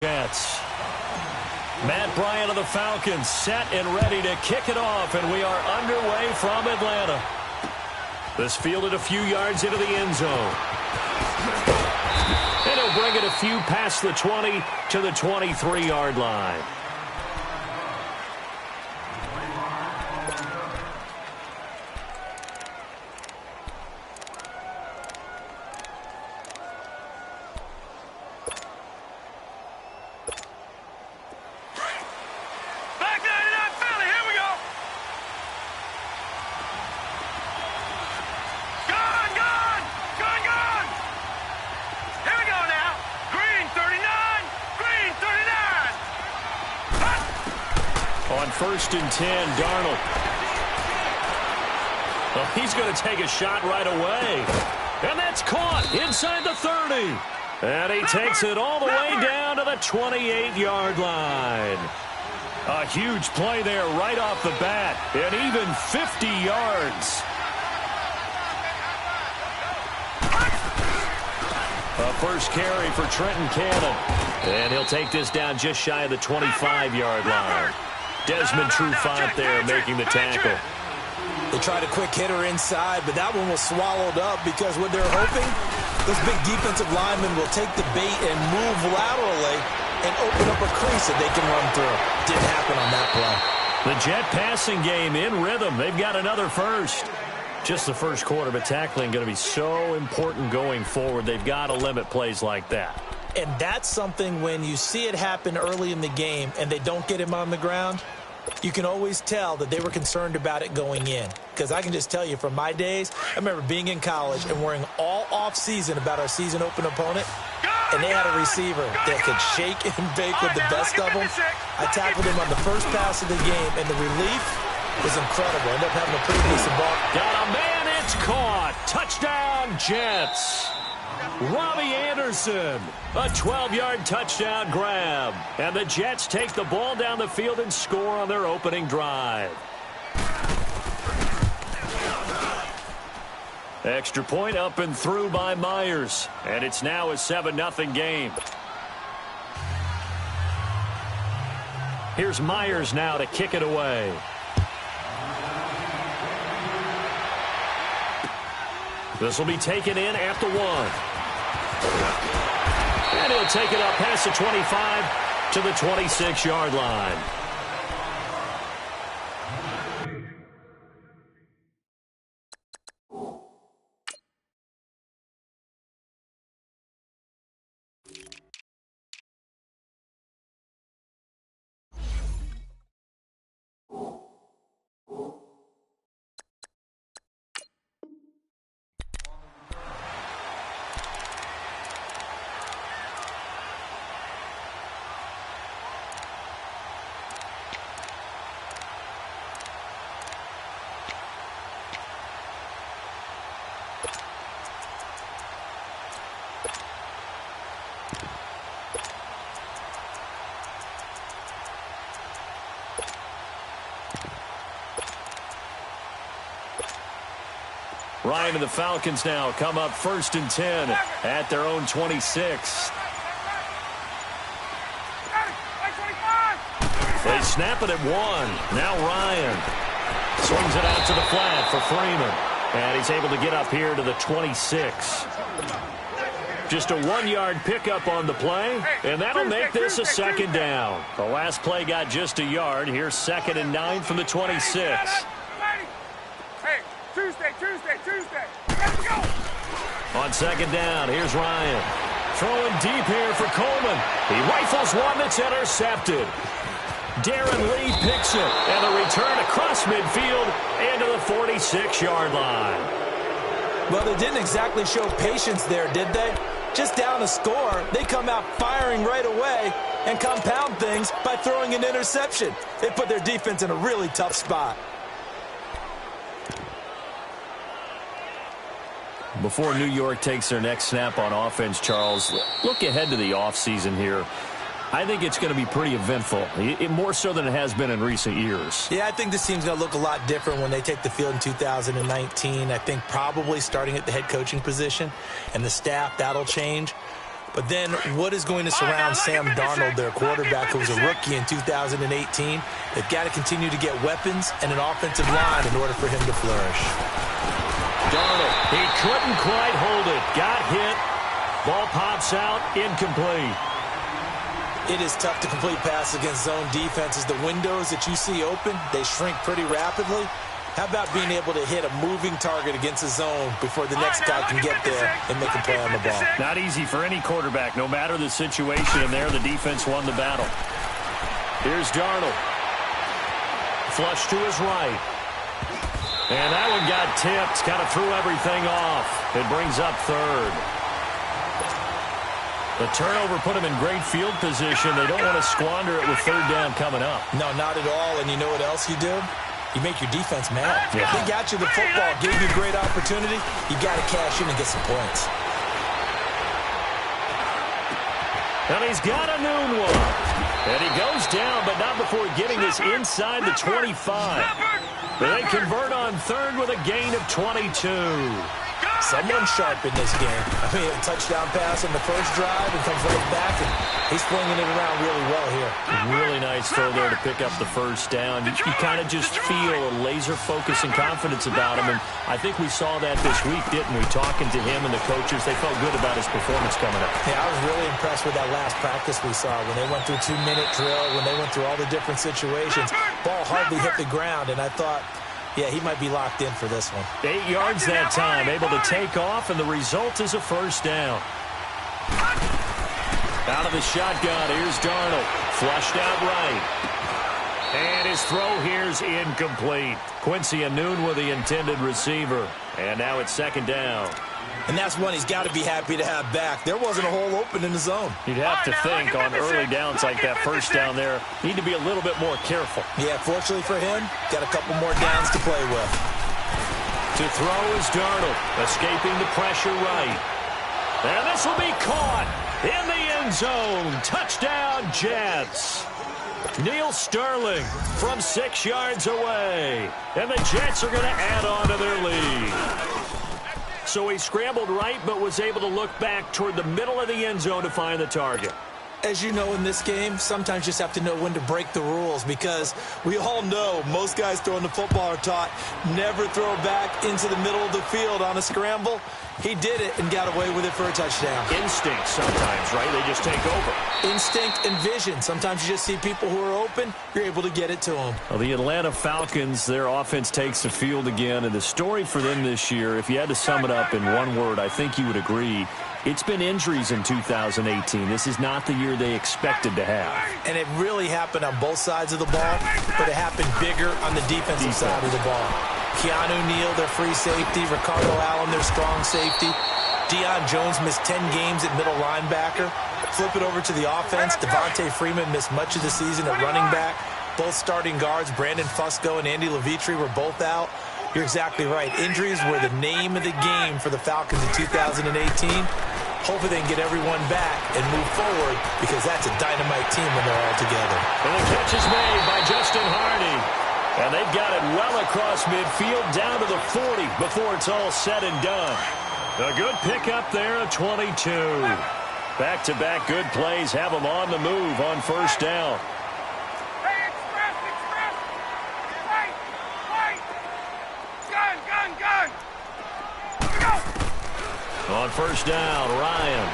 Jets. Matt Bryant of the Falcons set and ready to kick it off, and we are underway from Atlanta. This fielded a few yards into the end zone. And he'll bring it a few past the 20 to the 23-yard line. First and 10, Darnold. Oh, he's going to take a shot right away. And that's caught inside the 30. And he takes it all the way down to the 28-yard line. A huge play there right off the bat. And even 50 yards. A first carry for Trenton Cannon. And he'll take this down just shy of the 25-yard line. Desmond Trufant there making the tackle. They tried a quick hitter inside, but that one was swallowed up because what they're hoping, those big defensive linemen will take the bait and move laterally and open up a crease that they can run through. Didn't happen on that play. The Jet passing game in rhythm. They've got another first. Just the first quarter, but tackling going to be so important going forward. They've got to limit plays like that. And that's something when you see it happen early in the game and they don't get him on the ground, you can always tell that they were concerned about it going in. Because I can just tell you from my days, I remember being in college and worrying all off-season about our season open opponent, and they had a receiver that could shake and bake with the best of them. I tackled him on the first pass of the game, and the relief was incredible. Ended up having a pretty decent ball. Got a man, it's caught. Touchdown, Jets. Robbie Anderson, a 12-yard touchdown grab. And the Jets take the ball down the field and score on their opening drive. Extra point up and through by Myers. And it's now a 7-0 game. Here's Myers now to kick it away. This will be taken in at the 1. And he'll take it up past the 25 to the 26-yard line. Ryan and the Falcons now come up first and 10 at their own 26. They snap it at 1. Now Ryan swings it out to the flat for Freeman. And he's able to get up here to the 26. Just a 1-yard pickup on the play, and that'll make this a second down. The last play got just a yard. Here's 2nd and 9 from the 26. Tuesday. Let's go. On second down, here's Ryan. Throwing deep here for Coleman. He rifles one that's intercepted. Darren Lee picks it, and the return across midfield into the 46-yard line. Well, they didn't exactly show patience there, did they? Just down a score, they come out firing right away and compound things by throwing an interception. They put their defense in a really tough spot. Before New York takes their next snap on offense, Charles, look ahead to the offseason here. I think it's going to be pretty eventful, more so than it has been in recent years. Yeah, I think this team's going to look a lot different when they take the field in 2019. I think probably starting at the head coaching position and the staff, that'll change. But then what is going to surround Sam Darnold, their quarterback, who was a rookie in 2018? They've got to continue to get weapons and an offensive line in order for him to flourish. Darnold, he couldn't quite hold it. Got hit. Ball pops out, incomplete. It is tough to complete passes against zone defenses. The windows that you see open, they shrink pretty rapidly. How about being able to hit a moving target against a zone before the next guy can get there and make a play on the ball? Not easy for any quarterback, no matter the situation, and there the defense won the battle. Here's Darnold. Flush to his right. And that one got tipped, kind of threw everything off. It brings up third. The turnover put him in great field position. They don't want to squander it with third down coming up. No, not at all. And you know what else you do? You make your defense mad. Yeah. They got you the football, gave you a great opportunity. You got to cash in and get some points. And he's got a noon one. And he goes down, but not before getting this inside the 25. But they convert on third with a gain of 22. Someone sharp in this game. I mean, a touchdown pass on the first drive and comes right back, and he's flinging it around really well here. Really nice throw there to pick up the first down. You kind of just feel a laser focus and confidence about him, and I think we saw that this week, didn't we? Talking to him and the coaches, they felt good about his performance coming up. Yeah, I was really impressed with that last practice we saw when they went through a 2-minute drill, when they went through all the different situations. Ball hardly hit the ground, and I thought, yeah, he might be locked in for this one. 8 yards that time, able to take off, and the result is a first down. Out of the shotgun, here's Darnold. Flushed out right. And his throw here's incomplete. Quincy Noon with the intended receiver. And now it's second down. And that's one he's got to be happy to have back. There wasn't a hole open in the zone. You'd have to think on early downs like that first down there, need to be a little bit more careful. Yeah, fortunately for him, got a couple more downs to play with. To throw is Darnold, escaping the pressure right. And this will be caught in the end zone. Touchdown, Jets. Neil Sterling from 6 yards away. And the Jets are going to add on to their lead. So he scrambled right, but was able to look back toward the middle of the end zone to find the target. As you know, in this game, sometimes you just have to know when to break the rules, because we all know most guys throwing the football are taught never throw back into the middle of the field on a scramble. He did it and got away with it for a touchdown. Instinct sometimes, right? They just take over. Instinct and vision. Sometimes you just see people who are open, you're able to get it to them. Well, the Atlanta Falcons, their offense takes the field again, and the story for them this year, if you had to sum it up in one word, I think you would agree, it's been injuries in 2018. This is not the year they expected to have. And it really happened on both sides of the ball, but it happened bigger on the defensive side of the ball. Keanu Neal, their free safety. Ricardo Allen, their strong safety. Deion Jones missed 10 games at middle linebacker. Flip it over to the offense. Devontae Freeman missed much of the season at running back. Both starting guards, Brandon Fusco and Andy Levitre, were both out. You're exactly right. Injuries were the name of the game for the Falcons in 2018. Hopefully they can get everyone back and move forward, because that's a dynamite team when they're all together. And the catch is made by Justin Hardy. And they've got it well across midfield down to the 40 before it's all said and done. A good pickup there of 22. Back-to-back good plays have them on the move on first down. Hey, express! Wait! Gun! Here we go! On first down, Ryan.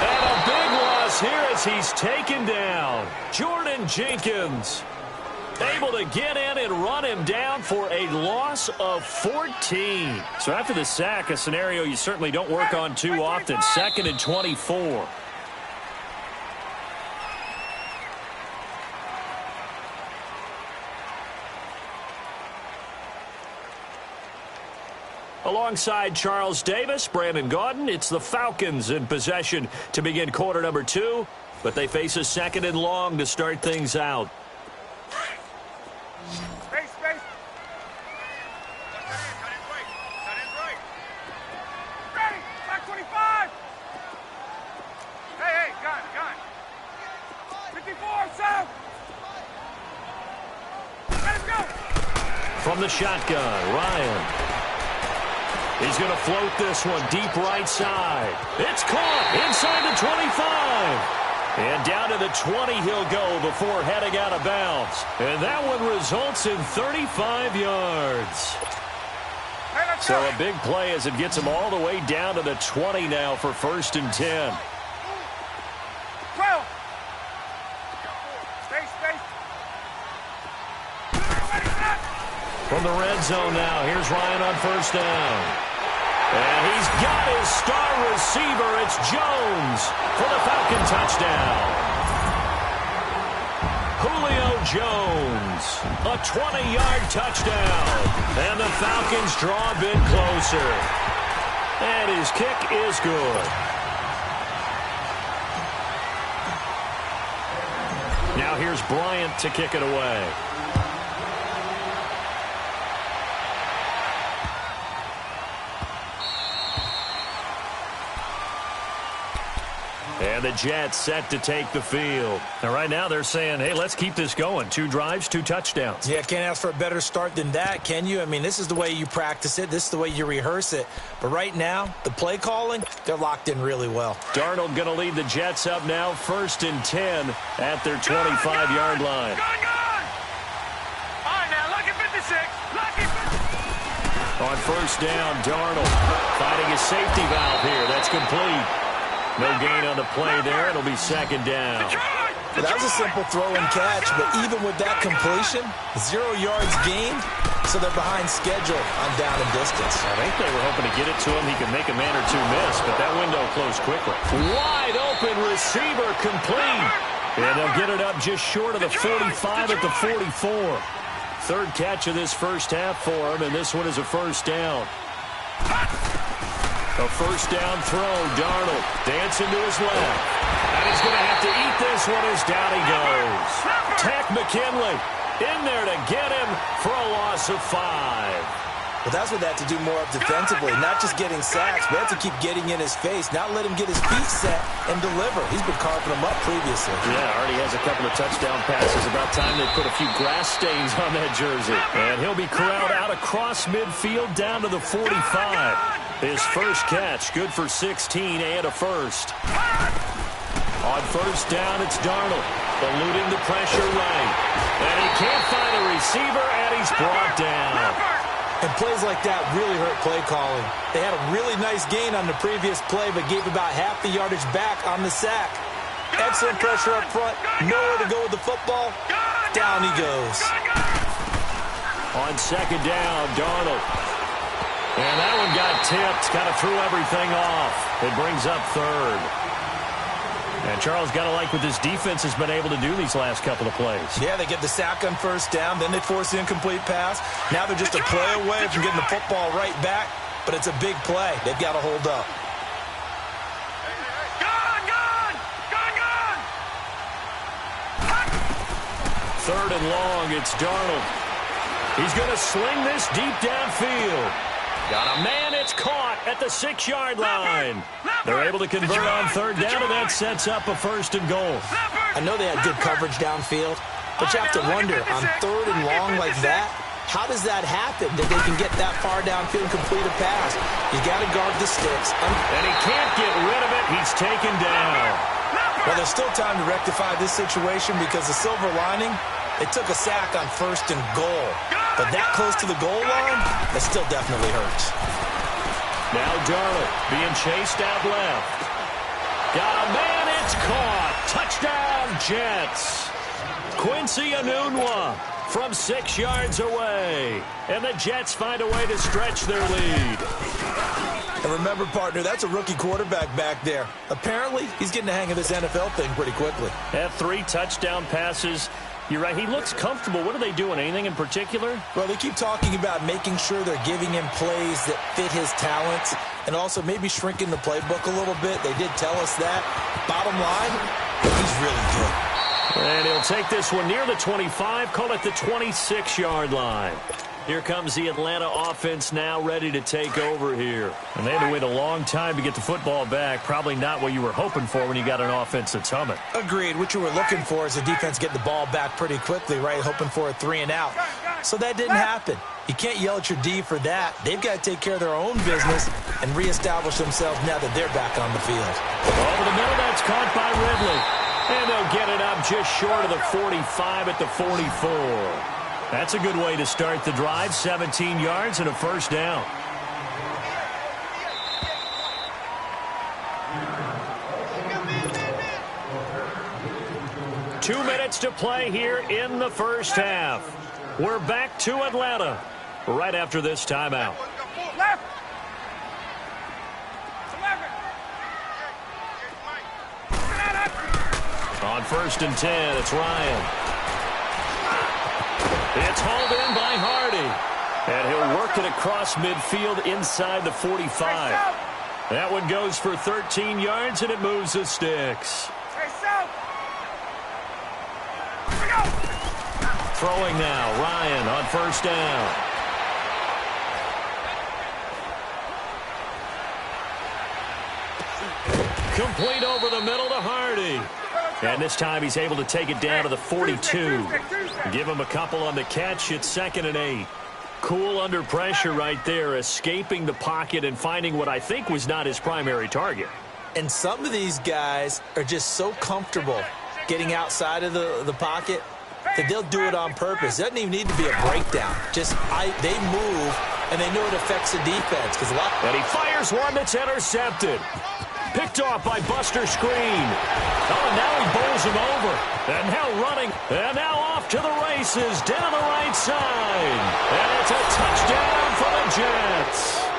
And a big loss here as he's taken down. Jordan Jenkins able to get in and run him down for a loss of 14. So after the sack, a scenario you certainly don't work on too often. 2nd and 24. Alongside Charles Davis, Brandon Gaudin, it's the Falcons in possession to begin quarter number 2, but they face a 2nd and long to start things out. Space. Ready, back 25. Hey, gun. 54, south. Let's go. From the shotgun, Ryan. He's going to float this one deep right side. It's caught inside the 25. And down to the 20 he'll go before heading out of bounds. And that one results in 35 yards. So a big play as it gets him all the way down to the 20 now for 1st and 10. 12. Space. From the red zone now, here's Ryan on 1st down. And he's got his star receiver. It's Jones for the Falcon touchdown. Julio Jones, a 20-yard touchdown. And the Falcons draw a bit closer. And his kick is good. Now here's Bryant to kick it away. And the Jets set to take the field. And right now they're saying, hey, let's keep this going. 2 drives, 2 touchdowns. Yeah, can't ask for a better start than that, can you? I mean, this is the way you practice it. This is the way you rehearse it. But right now, the play calling, they're locked in really well. Darnold going to lead the Jets up now, 1st and 10 at their 25-yard line. Gone. All right, now, lucky 56. Lucky 56. On 1st down, Darnold finding his safety valve here. That's complete. No gain on the play there. It'll be 2nd down. Well, that was a simple throw and catch, but even with that completion, 0 yards gained, so they're behind schedule on down and distance. I think they were hoping to get it to him. He could make a man or 2 miss, but that window closed quickly. Wide open receiver complete. And they'll get it up just short of the 45 at the 44. 3rd catch of this first half for him, and this one is a 1st down. A 1st down throw, Darnold dancing to his left. And he's going to have to eat this one as down he goes. Tack McKinley in there to get him for a loss of 5. Well, that's what they have to do more of defensively, not just getting sacks, but have to keep getting in his face, not let him get his feet set and deliver. He's been carving them up previously. Yeah, already has a couple of touchdown passes. About time they put a few grass stains on that jersey. And he'll be corralled out across midfield down to the 45. His first catch, good for 16 and a 1st. On 1st down, it's Darnold, eluding the pressure right. And he can't find a receiver, and he's brought down. And plays like that really hurt play calling. They had a really nice gain on the previous play, but gave about half the yardage back on the sack. Excellent pressure up front, nowhere to go with the football. Down he goes. On 2nd down, Darnold. And that one got tipped, kind of threw everything off. It brings up 3rd. And Charles, got to like what this defense has been able to do these last couple of plays. Yeah, they get the sack on 1st down, then they force the incomplete pass. Now they're just a play away from getting the football right back, but it's a big play. They've got to hold up. Gone. 3rd and long, it's Darnold. He's going to sling this deep downfield. Got a man, it's caught at the 6-yard line. They're able to convert on 3rd down, and that sets up a 1st and goal. I know they had good coverage downfield, but you have to wonder, on 3rd and long like that, how does that happen, that they can get that far downfield and complete a pass? You got to guard the sticks. And he can't get rid of it. He's taken down. Well, there's still time to rectify this situation because the silver lining, they took a sack on 1st and goal. But that close to the goal line, that still definitely hurts. Now Darnold being chased out left. Got a man, it's caught. Touchdown, Jets. Quincy Enunwa from 6 yards away. And the Jets find a way to stretch their lead. And remember, partner, that's a rookie quarterback back there. Apparently, he's getting the hang of this NFL thing pretty quickly. Had 3 touchdown passes. You're right, he looks comfortable. What are they doing? Anything in particular? Well, they keep talking about making sure they're giving him plays that fit his talents and also maybe shrinking the playbook a little bit. They did tell us that. Bottom line, he's really good. And he'll take this one near the 25, call it the 26-yard line. Here comes the Atlanta offense now ready to take over here. And they had to wait a long time to get the football back. Probably not what you were hoping for when you got an offense that's humming. Agreed. What you were looking for is the defense get the ball back pretty quickly, right? Hoping for a 3 and out. So that didn't happen. You can't yell at your D for that. They've got to take care of their own business and reestablish themselves now that they're back on the field. Over the middle, that's caught by Ridley. And they'll get it up just short of the 45 at the 44. That's a good way to start the drive. 17 yards and a first down. Two minutes to play here in the first half. We're back to Atlanta right after this timeout. Left. On 1st and 10, it's Ryan. It's hauled in by Hardy. And he'll work it across midfield inside the 45. That one goes for 13 yards, and it moves the sticks. Throwing now, Ryan on 1st down. Complete over the middle to Hardy. And this time he's able to take it down to the 42. Give him a couple on the catch. It's 2nd and 8. Cool under pressure right there, escaping the pocket and finding what I think was not his primary target. And some of these guys are just so comfortable getting outside of the pocket that they'll do it on purpose. It doesn't even need to be a breakdown. Just they move, and they know it affects the defense. And he fires one that's intercepted. Picked off by Buster Screen. Oh, and now he bowls him over. And now running. And now off to the races down the right side. And it's a touchdown for the Jets.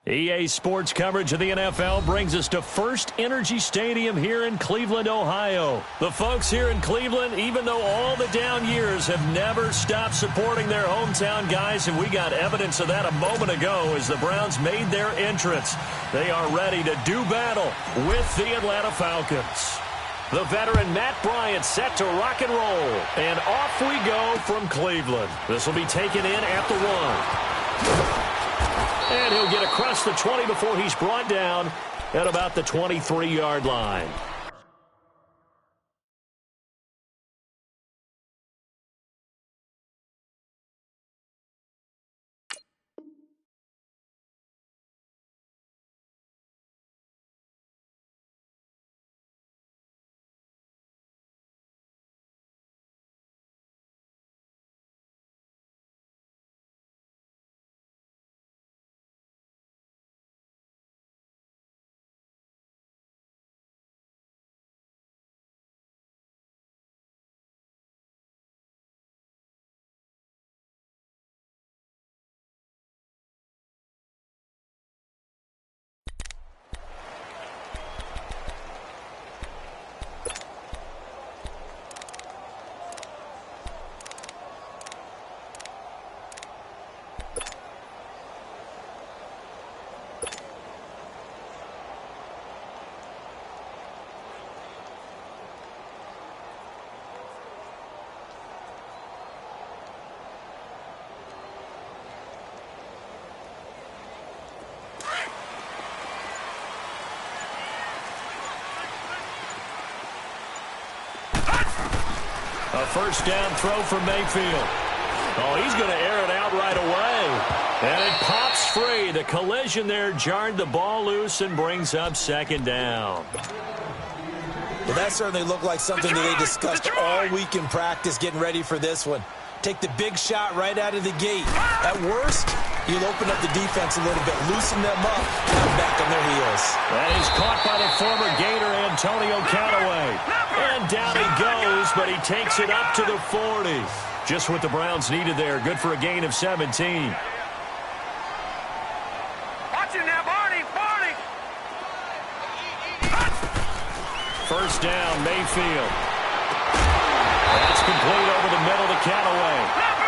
EA Sports coverage of the NFL brings us to First Energy Stadium here in Cleveland, Ohio. The folks here in Cleveland, even though all the down years, have never stopped supporting their hometown guys, and we got evidence of that a moment ago as the Browns made their entrance. They are ready to do battle with the Atlanta Falcons. The veteran Matt Bryant set to rock and roll, and off we go from Cleveland. This will be taken in at the 1. And he'll get across the 20 before he's brought down at about the 23-yard line. first down throw for Mayfield. Oh, he's going to air it out right away. And it pops free. The collision there jarred the ball loose and brings up second down. Well, that certainly looked like something that they discussed all week in practice getting ready for this one. Take the big shot right out of the gate. At worst, you'll open up the defense a little bit, loosen them up, come back on their heels. That is caught by the former Gator, Antonio Callaway. And down he goes, but he takes it up to the 40. Just what the Browns needed there. Good for a gain of 17. Watch it now, Barney. First down, Mayfield. That's complete over the middle to Callaway.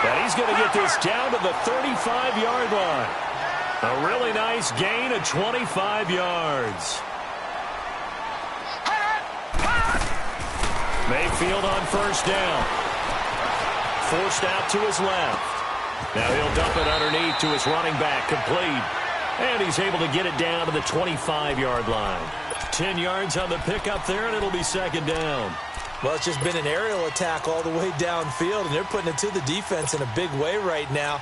And he's going to get this down to the 35-yard line. A really nice gain of 25 yards. Mayfield on first down. Forced out to his left. Now he'll dump it underneath to his running back, complete. And he's able to get it down to the 25-yard line. 10 yards on the pickup there, and it'll be second down. Well, it's just been an aerial attack all the way downfield, and they're putting it to the defense in a big way right now.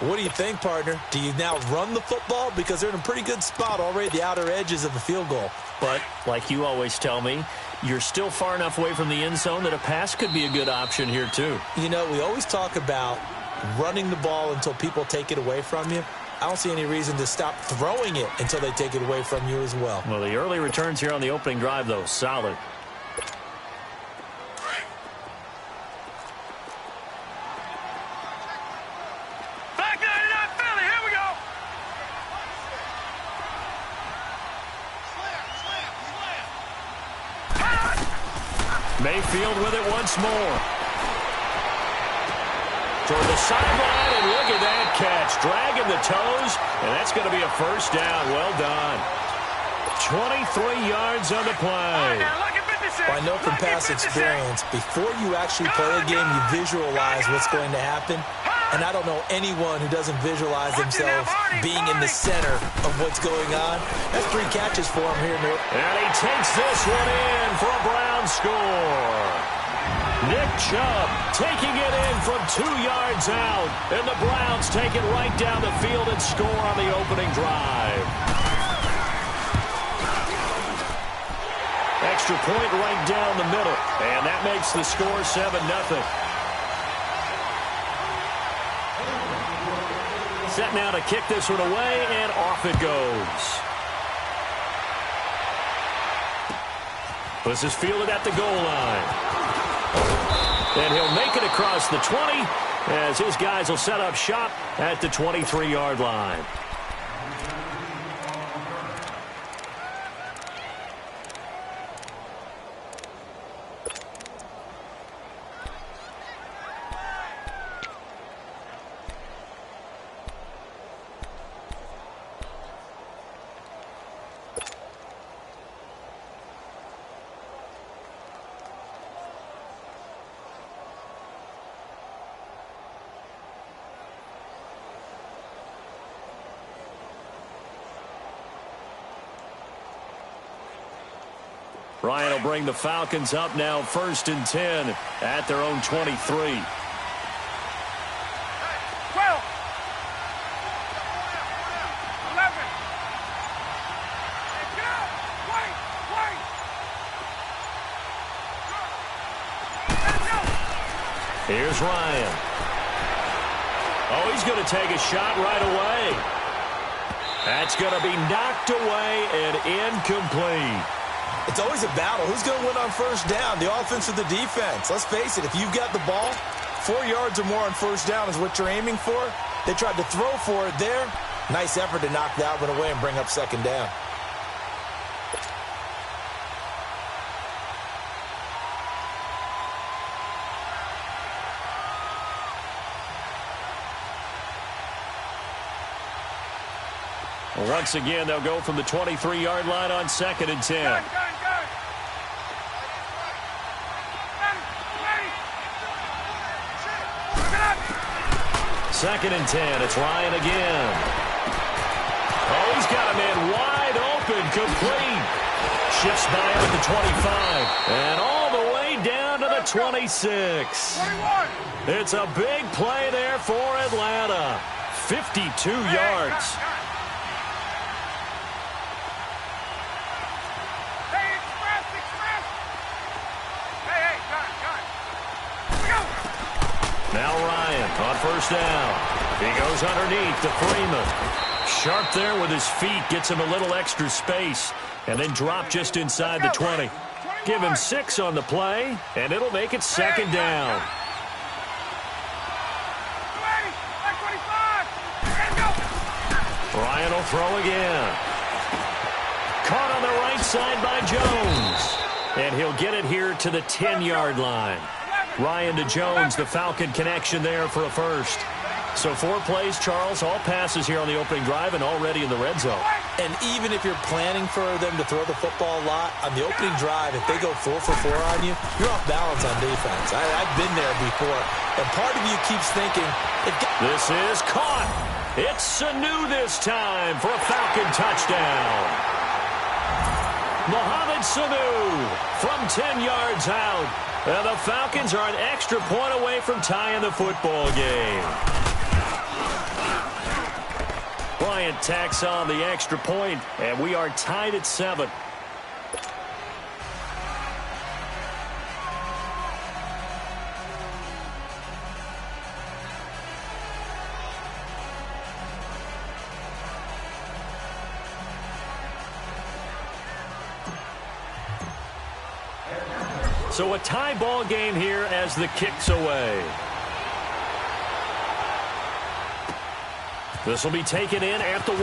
What do you think, partner? Do you now run the football? Because they're in a pretty good spot already at the outer edges of the field goal. But, like you always tell me, you're still far enough away from the end zone that a pass could be a good option here, too. You know, we always talk about running the ball until people take it away from you. I don't see any reason to stop throwing it until they take it away from you as well. Well, the early returns here on the opening drive, though, solid. Back 99 Philly, here we go. Mayfield with it once more. Toward the sideline, and look at that catch. Dragging the toes, and that's going to be a first down. Well done. 23 yards on the play. Well, I know from past experience, before you actually play a game, you visualize what's going to happen. And I don't know anyone who doesn't visualize themselves being in the center of what's going on. That's 3 catches for him here, Nick. And he takes this one in for a Brown score. Nick Chubb taking it in from 2 yards out. And the Browns take it right down the field and score on the opening drive. Extra point right down the middle. And that makes the score 7-0. Set now to kick this one away, and off it goes. This is fielded at the goal line. And he'll make it across the 20 as his guys will set up shop at the 23-yard line. Ryan will bring the Falcons up now, 1st and 10 at their own 23. 12. Here's Ryan. Oh, he's going to take a shot right away. That's going to be knocked away and incomplete. It's always a battle. Who's going to win on first down, the offense or the defense? Let's face it, if you've got the ball, 4 yards or more on first down is what you're aiming for. They tried to throw for it there. Nice effort to knock that one away and bring up second down. Once again, they'll go from the 23-yard line on 2nd and 10. Second and 10. It's Ryan again. Oh, he's got a man wide open, complete. Shifts by him at the 25. And all the way down to the the 26. It's a big play there for Atlanta. 52 yards. Now Ryan on first down. He goes underneath to Freeman. Sharp there with his feet. Gets him a little extra space. And then drop just inside the 20. Give him 6 on the play. And it'll make it second down. Ryan will throw again. Caught on the right side by Jones. And he'll get it here to the 10-yard line. Ryan to Jones, the Falcon connection there for a first. So 4 plays, Charles, all passes here on the opening drive and already in the red zone. And even if you're planning for them to throw the football a lot, on the opening drive, if they go 4 for 4 on you, you're off balance on defense. I've been there before. And part of you keeps thinking... This is caught. It's Sanu this time for a Falcon touchdown. Mohamed Sanu from 10 yards out. And the Falcons are an extra point away from tying the football game. Bryant tacks on the extra point, and we are tied at 7. So a tie ball game here as the kick's away. This will be taken in at the 1.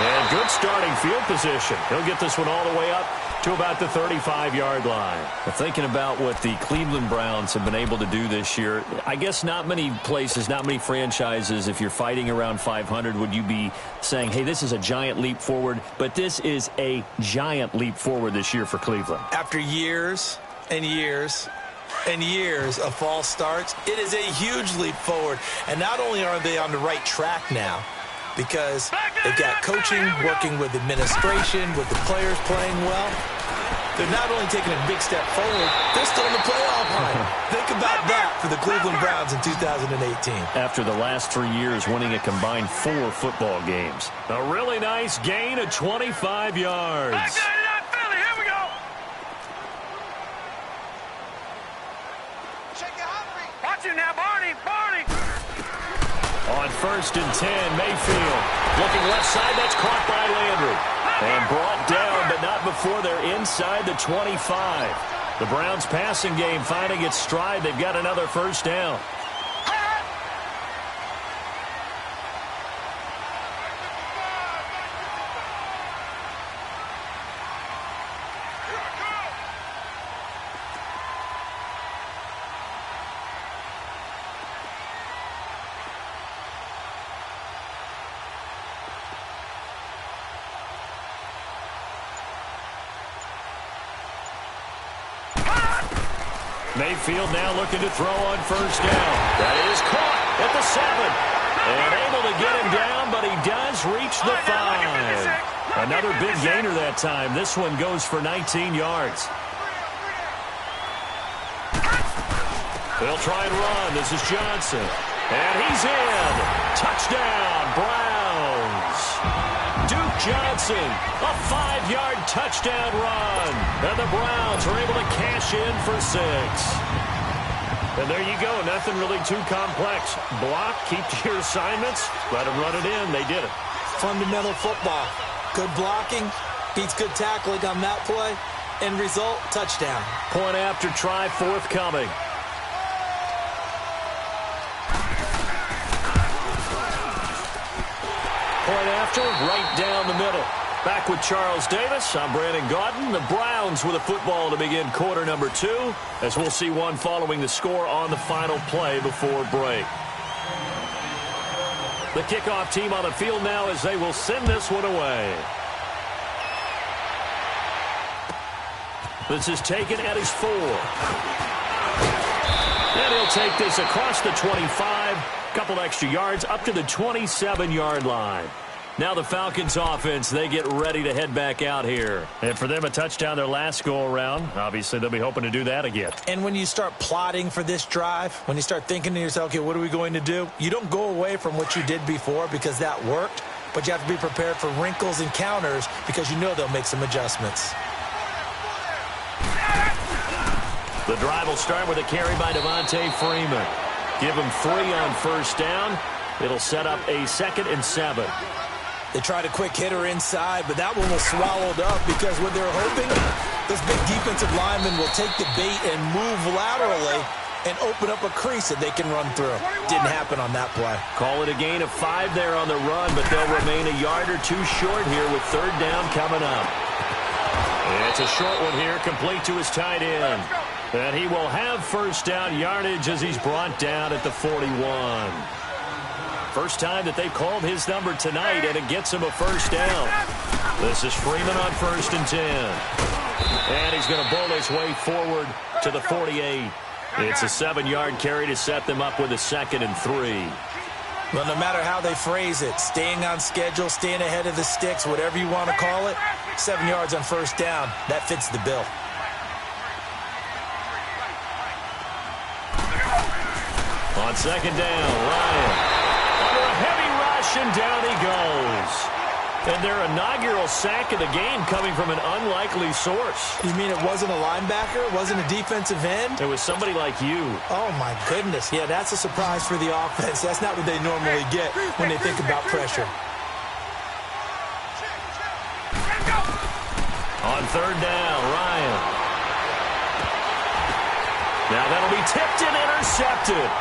And good starting field position. He'll get this one all the way up to about the 35-yard line. Well, thinking about what the Cleveland Browns have been able to do this year, I guess not many places, not many franchises, if you're fighting around 500, would you be saying, hey, this is a giant leap forward, but this is a giant leap forward this year for Cleveland. After years and years and years of false starts, it is a huge leap forward. And not only are they on the right track now, because they've got coaching, working with administration, with the players playing well. They're not only taking a big step forward, they're still in the playoff line. Think about that for the Cleveland Browns in 2018. After the last 3 years winning a combined 4 football games. A really nice gain of 25 yards. Here we go. Watch it now, Barney. On first and 10, Mayfield. Looking left side, that's caught by Landry. And brought down, but not before they're inside the 25. The Browns passing game finding its stride. They've got another first down. Mayfield now looking to throw on first down. That is caught at the 7. And able to get him down, but he does reach the 5. Another big gainer that time. This one goes for 19 yards. They'll try and run. This is Johnson. And he's in. Touchdown, Browns. Duke Johnson, a 5-yard touchdown run. And the Browns are able to cash in for 6. And there you go. Nothing really too complex. Block, keep to your assignments, let them run it in. They did it. Fundamental football. Good blocking, beats good tackling on that play. End result, touchdown. Point after try forthcoming. Point after, right down the middle. Back with Charles Davis, I'm Brandon Gaudin. The Browns with a football to begin quarter number 2, as we'll see one following the score on the final play before break. The kickoff team on the field now as they will send this one away. This is taken at his 4. And he'll take this across the 25. Couple extra yards up to the 27-yard line. Now the Falcons offense, they get ready to head back out here. And for them, a touchdown their last go-around. Obviously, they'll be hoping to do that again. And when you start plotting for this drive, when you start thinking to yourself, okay, what are we going to do? You don't go away from what you did before because that worked, but you have to be prepared for wrinkles and counters because you know they'll make some adjustments. The drive will start with a carry by Devontae Freeman. Give him 3 on first down. It'll set up a 2nd and 7. They tried a quick hitter inside, but that one was swallowed up because what they're hoping, this big defensive lineman will take the bait and move laterally and open up a crease that they can run through. Didn't happen on that play. Call it a gain of 5 there on the run, but they'll remain a yard or 2 short here with 3rd down coming up. It's a short one here, complete to his tight end. And he will have first down yardage as he's brought down at the 41. First time that they've called his number tonight, and it gets him a first down. This is Freeman on 1st and 10. And he's going to bowl his way forward to the 48. It's a 7-yard carry to set them up with a 2nd and 3. Well, no matter how they phrase it, staying on schedule, staying ahead of the sticks, whatever you want to call it, 7 yards on first down, that fits the bill. On 2nd down, Ryan. Under a heavy rush, and down he goes. And their inaugural sack of the game coming from an unlikely source. You mean it wasn't a linebacker? It wasn't a defensive end? It was somebody like you. Oh, my goodness. Yeah, that's a surprise for the offense. That's not what they normally get when they think about pressure. On 3rd down, Ryan. Now that'll be tipped and intercepted.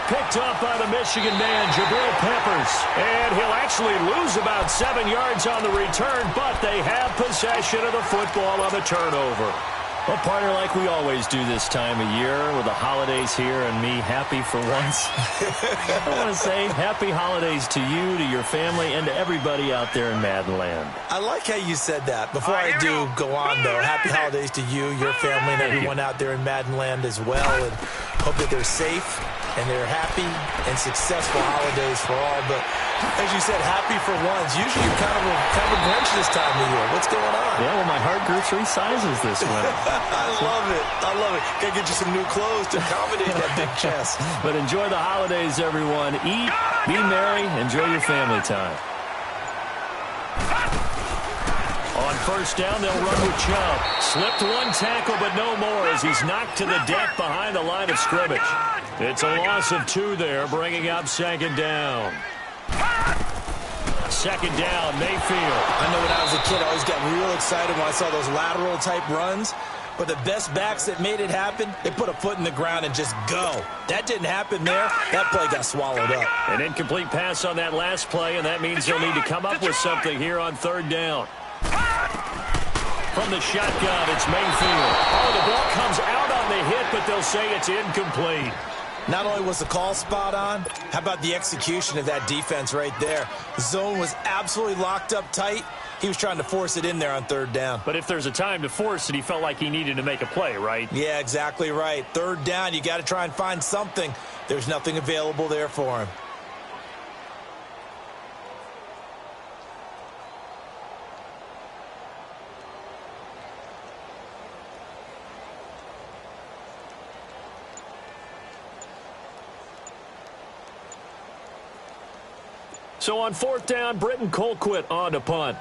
Picked up by the Michigan man, Jabril Peppers. And he'll actually lose about 7 yards on the return, but they have possession of the football on the turnover. Well, partner, like we always do this time of year with the holidays here and me happy for once. I want to say happy holidays to you, to your family, and to everybody out there in Madden land. I like how you said that. Before I do go on, though, happy holidays to you, your family, and everyone out there in Madden land as well. And hope that they're safe and they're happy and successful holidays for all. But as you said, happy for once. Usually you're kind of a Grinch this time of year. What's going on? Yeah, well, my heart grew 3 sizes this winter. I love it. I love it. Got to get you some new clothes to accommodate that big chest. But enjoy the holidays, everyone. Eat, be merry, enjoy your family time. On 1st down, they'll run with Chubb. Slipped 1 tackle, but no more as he's knocked to the deck behind the line of scrimmage. It's a loss of 2 there, bringing up 2nd down. 2nd down, Mayfield. I know when I was a kid, I always got real excited when I saw those lateral-type runs. But the best backs that made it happen, they put a foot in the ground and just go. That didn't happen there. That play got swallowed up. An incomplete pass on that last play, and that means they'll need to come up with something here on 3rd down. From the shotgun, it's Mayfield. Oh, the ball comes out on the hit, but they'll say it's incomplete. Not only was the call spot on, how about the execution of that defense right there? The zone was absolutely locked up tight. He was trying to force it in there on 3rd down. But if there's a time to force it, he felt like he needed to make a play, right? Yeah, exactly right. 3rd down, you got to try and find something. There's nothing available there for him. So on 4th down, Britton Colquitt on to punt.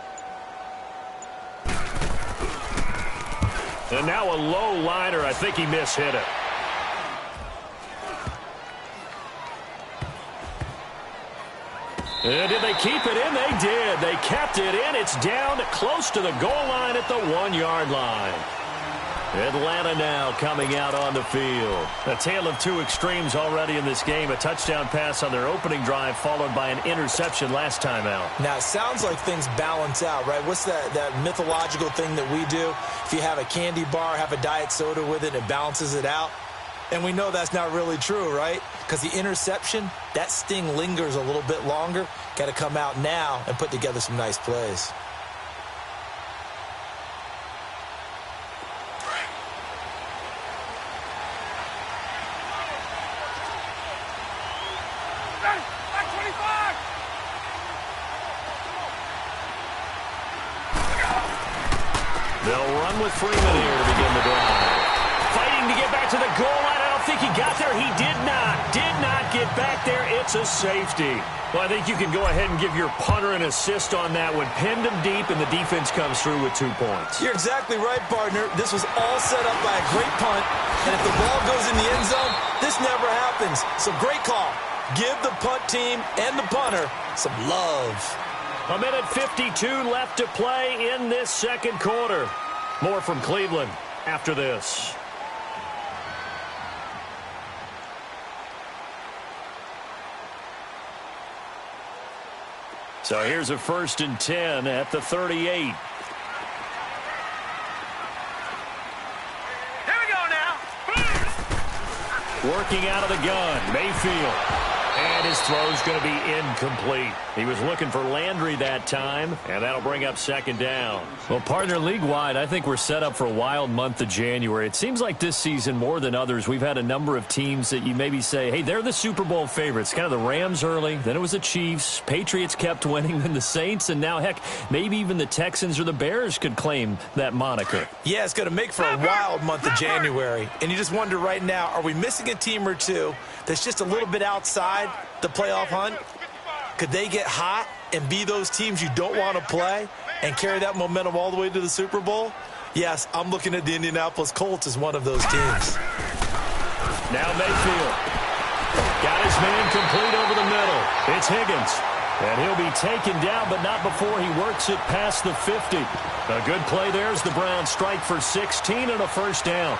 And now a low liner. I think he mishit it. And did they keep it in? They did. They kept it in. It's down close to the goal line at the 1-yard line. Atlanta now coming out on the field. A tale of 2 extremes already in this game. A touchdown pass on their opening drive followed by an interception last time out. Now, it sounds like things balance out, right? What's that mythological thing that we do? If you have a candy bar, have a diet soda with it, it balances it out. And we know that's not really true, right? Because the interception, that sting lingers a little bit longer. Got to come out now and put together some nice plays. They'll run with Freeman here to begin the drive. Fighting to get back to the goal line. I don't think he got there. He did not. Did not get back there. It's a safety. Well, I think you can go ahead and give your punter an assist on that one. Pinned him deep, and the defense comes through with 2 points. You're exactly right, partner. This was all set up by a great punt, and if the ball goes in the end zone, this never happens. So great call. Give the punt team and the punter some love. 1:52 left to play in this second quarter. More from Cleveland after this. So here's a 1st and 10 at the 38. Here we go now. Working out of the gun, Mayfield. And his throw's going to be incomplete. He was looking for Landry that time, and that'll bring up 2nd down. Well, partner, league-wide, I think we're set up for a wild month of January. It seems like this season, more than others, we've had a number of teams that you maybe say, hey, they're the Super Bowl favorites. Kind of the Rams early, then it was the Chiefs. Patriots kept winning, then the Saints, and now, heck, maybe even the Texans or the Bears could claim that moniker. Yeah, it's going to make for a wild month of January. And you just wonder right now, are we missing a team or two that's just a little bit outside the playoff hunt? Could they get hot and be those teams you don't want to play and carry that momentum all the way to the Super Bowl? Yes, I'm looking at the Indianapolis Colts as one of those teams. Now Mayfield. Got his man complete over the middle. It's Higgins. And he'll be taken down, but not before he works it past the 50. A good play there as the Browns strike for 16 and a 1st down.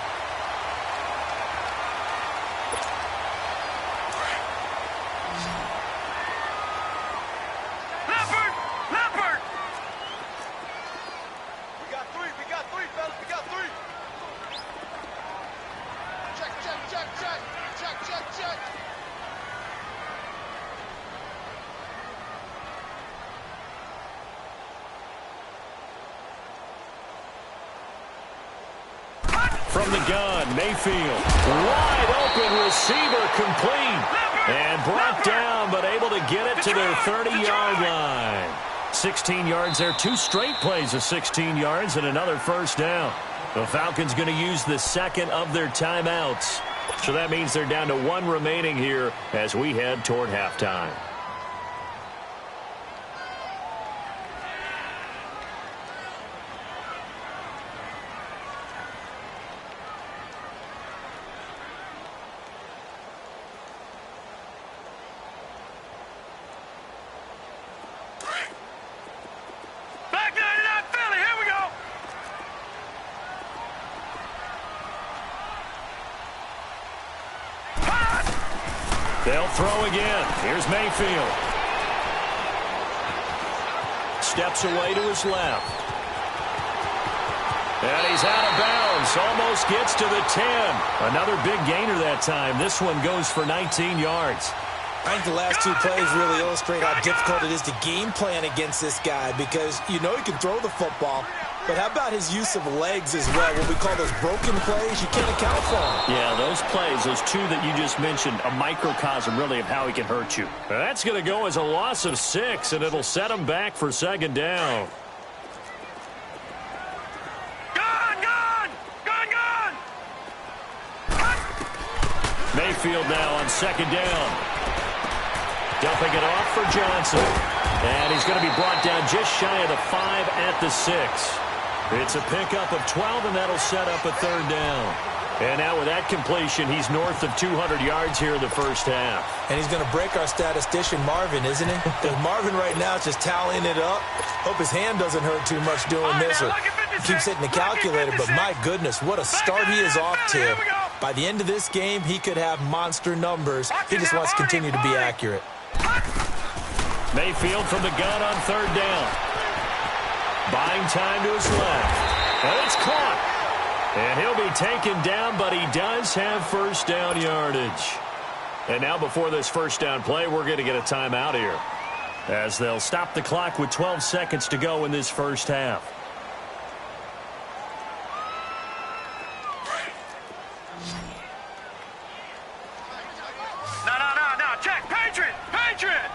From the gun, Mayfield. Wide open receiver complete. And brought down, but able to get it to their 30-yard line. 16 yards there. 2 straight plays of 16 yards and another 1st down. The Falcons going to use the 2nd of their timeouts. So that means they're down to 1 remaining here as we head toward halftime. They'll throw again. Here's Mayfield. Steps away to his left. And he's out of bounds. Almost gets to the 10. Another big gainer that time. This one goes for 19 yards. I think the last 2 plays really illustrate how difficult it is to game plan against this guy because you know he can throw the football, but how about his use of legs as well? What we call those broken plays, you can't account for them. Yeah, those plays, those 2 that you just mentioned, a microcosm really of how he can hurt you. That's going to go as a loss of 6, and it'll set him back for 2nd down. Mayfield now on 2nd down. Dumping it off for Johnson. And he's going to be brought down just shy of the 5 at the 6. It's a pickup of 12, and that'll set up a 3rd down. And now with that completion, he's north of 200 yards here in the 1st half. And he's going to break our statistician Marvin, isn't he? Because Marvin right now is just tallying it up. Hope his hand doesn't hurt too much doing this or keeps hitting the calculator. But my goodness, what a start he is off to. By the end of this game, he could have monster numbers. He just wants to continue to be accurate. Mayfield from the gun on 3rd down. Buying time to his left. And it's caught. And he'll be taken down, but he does have 1st down yardage. And now before this 1st down play, we're going to get a timeout here, as they'll stop the clock with 12 seconds to go in this 1st half. No. Check. Patriot.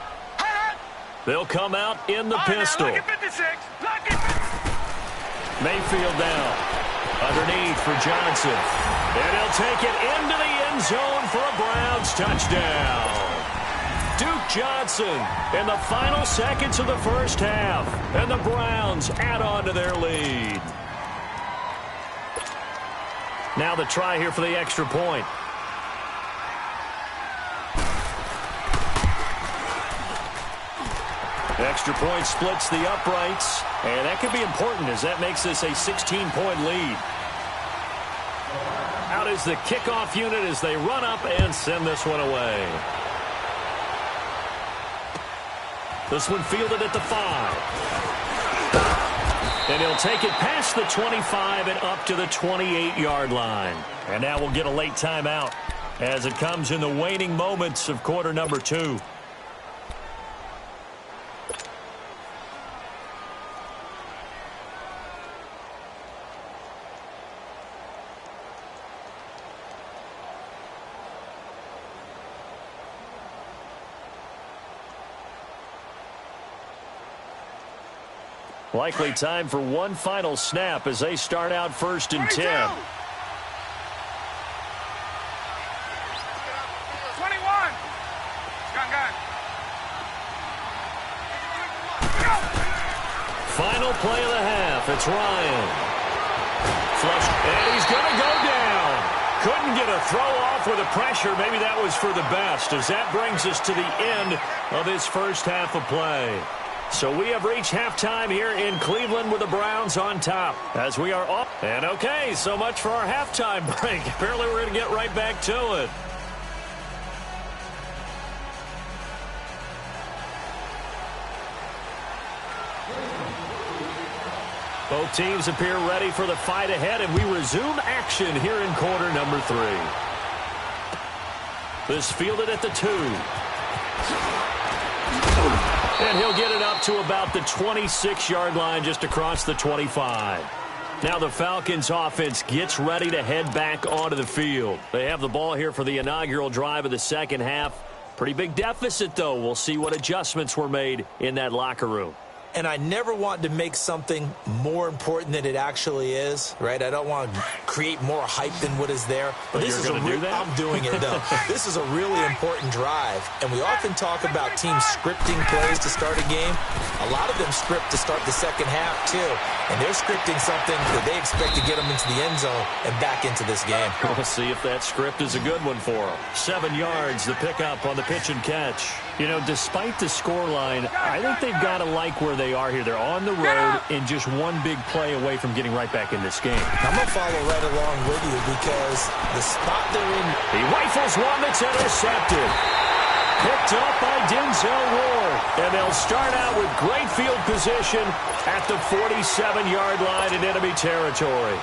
They'll come out in the pistol. Now, look at 56. Look at 56. Mayfield now. Underneath for Johnson. And he'll take it into the end zone for a Browns touchdown. Duke Johnson in the final seconds of the first half. And the Browns add on to their lead. Now the try here for the extra point. Extra point splits the uprights, and that could be important as that makes this a 16-point lead. Out is the kickoff unit as they run up and send this one away. This one fielded at the 5. And he'll take it past the 25 and up to the 28-yard line. And now we'll get a late timeout as it comes in the waning moments of quarter number 2. Likely time for one final snap as they start out 1st and 10. 21. Gun. Final play of the half. It's Ryan. Flush, and he's going to go down. Couldn't get a throw off with the pressure. Maybe that was for the best as that brings us to the end of this first half of play. So we have reached halftime here in Cleveland with the Browns on top as we are off. And okay, so much for our halftime break. Apparently we're going to get right back to it. Both teams appear ready for the fight ahead, and we resume action here in quarter number 3. This fielded at the 2. And he'll get it up to about the 26-yard line just across the 25. Now the Falcons offense gets ready to head back onto the field. They have the ball here for the inaugural drive of the second half. Pretty big deficit, though. We'll see what adjustments were made in that locker room. And I never want to make something more important than it actually is, right? I don't want to create more hype than what is there. But this is do that? I'm doing it, though. This is a really important drive. And we often talk about teams scripting plays to start a game. A lot of them script to start the second half, too. And they're scripting something that they expect to get them into the end zone and back into this game. We'll see if that script is a good one for them. 7 yards, the pickup on the pitch and catch. You know, despite the scoreline, I think they've got to like where they are here. They're on the road and just one big play away from getting right back in this game. I'm going to follow right along with you because the spot they're in. He rifles one that's intercepted. Picked up by Denzel Ward. And they'll start out with great field position at the 47-yard line in enemy territory.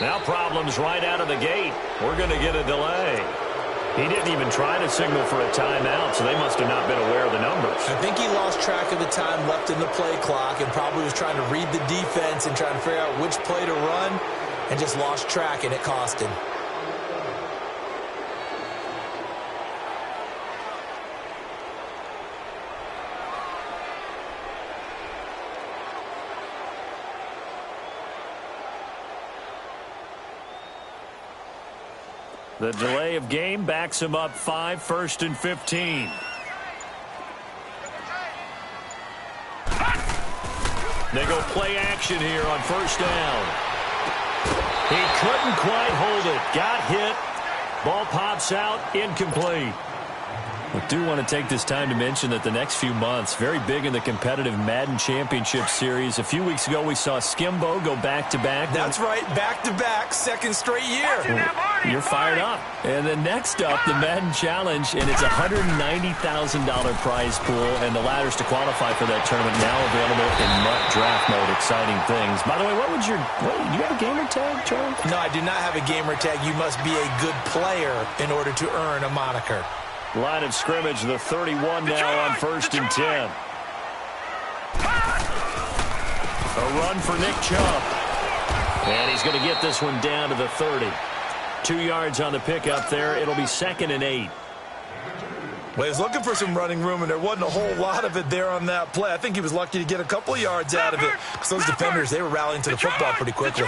Now problems right out of the gate. We're going to get a delay. He didn't even try to signal for a timeout, so they must have not been aware of the numbers. I think he lost track of the time left in the play clock and probably was trying to read the defense and trying to figure out which play to run and just lost track, and it cost him. The delay of game backs him up 5, 1st and 15. They go play action here on 1st down. He couldn't quite hold it. Got hit. Ball pops out. Incomplete. I do want to take this time to mention that the next few months, very big in the competitive Madden Championship Series. A few weeks ago, we saw Skimbo go back-to-back. That's right, back-to-back, second straight year. You're fired up. And then next up, the Madden Challenge, and it's a $190,000 prize pool, and the ladders to qualify for that tournament now available in MUT draft mode. Exciting things. By the way, do you have a gamer tag, Charlie? No, I do not have a gamer tag. You must be a good player in order to earn a moniker. Line of scrimmage, the 31 now on 1st and 10. A run for Nick Chubb. And he's going to get this one down to the 30. 2 yards on the pickup there. It'll be 2nd and 8. Well, he was looking for some running room, and there wasn't a whole lot of it there on that play. I think he was lucky to get a couple of yards out of it because those defenders, they were rallying to the football pretty quickly.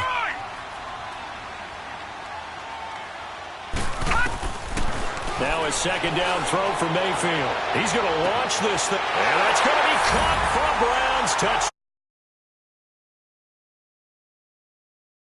Now a 2nd down throw for Mayfield. He's going to launch this thing. And that's going to be caught for a Browns touchdown.